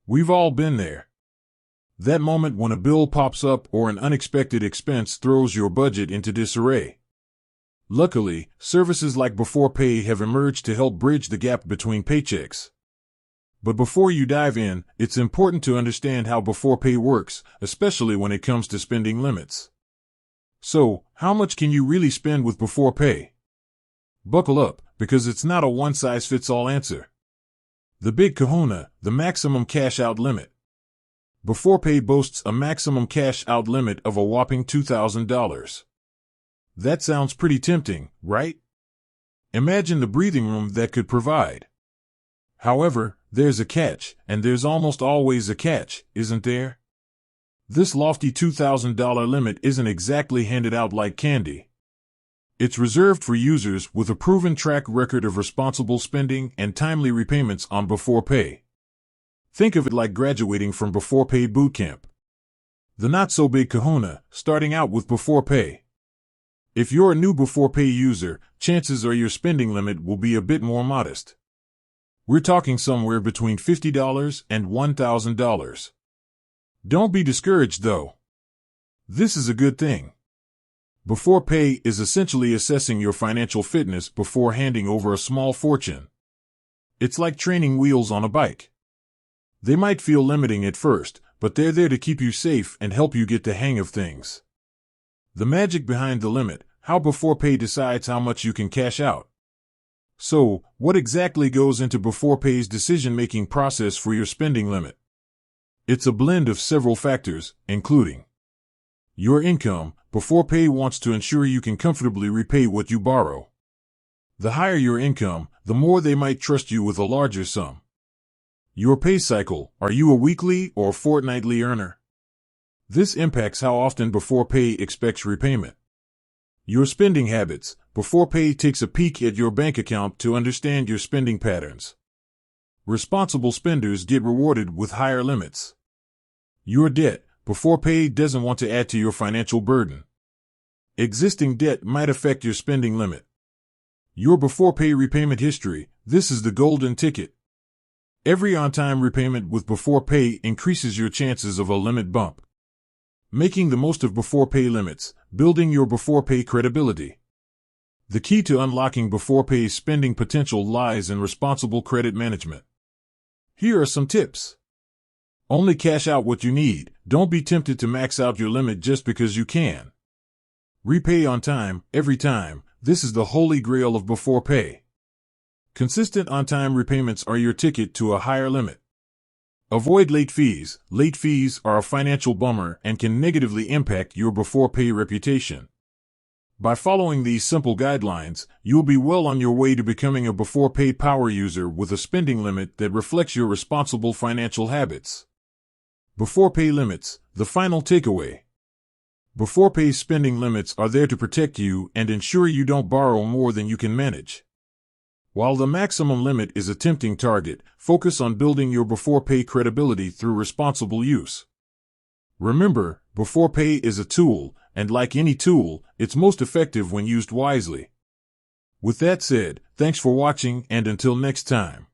We've all been there. That moment when a bill pops up or an unexpected expense throws your budget into disarray. Luckily, services like Beforepay have emerged to help bridge the gap between paychecks. But before you dive in, it's important to understand how Beforepay works, especially when it comes to spending limits. So, how much can you really spend with Beforepay? Buckle up, because it's not a one-size-fits-all answer. The big kahuna, the maximum cash-out limit. Beforepay boasts a maximum cash-out limit of a whopping $2,000. That sounds pretty tempting, right? Imagine the breathing room that could provide. However, there's a catch, and there's almost always a catch, isn't there? This lofty $2,000 limit isn't exactly handed out like candy. It's reserved for users with a proven track record of responsible spending and timely repayments on Beforepay. Think of it like graduating from Beforepay bootcamp. The not-so-big kahuna, starting out with Beforepay. If you're a new Beforepay user, chances are your spending limit will be a bit more modest. We're talking somewhere between $50 and $1,000. Don't be discouraged, though. This is a good thing. Beforepay is essentially assessing your financial fitness before handing over a small fortune. It's like training wheels on a bike. They might feel limiting at first, but they're there to keep you safe and help you get the hang of things. The magic behind the limit, how Beforepay decides how much you can cash out. So, what exactly goes into Beforepay's decision-making process for your spending limit? It's a blend of several factors, including your income. Beforepay wants to ensure you can comfortably repay what you borrow. The higher your income, the more they might trust you with a larger sum. Your pay cycle. Are you a weekly or fortnightly earner? This impacts how often Beforepay expects repayment. Your spending habits. Beforepay takes a peek at your bank account to understand your spending patterns. Responsible spenders get rewarded with higher limits. Your debt. Beforepay doesn't want to add to your financial burden. Existing debt might affect your spending limit. Your Beforepay repayment history. This is the golden ticket. Every on-time repayment with Beforepay increases your chances of a limit bump. Making the most of Beforepay limits, building your Beforepay credibility. The key to unlocking Beforepay's spending potential lies in responsible credit management. Here are some tips. Only cash out what you need. Don't be tempted to max out your limit just because you can. Repay on time, every time. This is the holy grail of Beforepay. Consistent on-time repayments are your ticket to a higher limit. Avoid late fees. Late fees are a financial bummer and can negatively impact your Beforepay reputation. By following these simple guidelines, you'll be well on your way to becoming a Beforepay power user with a spending limit that reflects your responsible financial habits. Beforepay limits, the final takeaway. Beforepay's spending limits are there to protect you and ensure you don't borrow more than you can manage. While the maximum limit is a tempting target, focus on building your Beforepay credibility through responsible use. Remember, Beforepay is a tool, and like any tool, it's most effective when used wisely. With that said, thanks for watching, and until next time.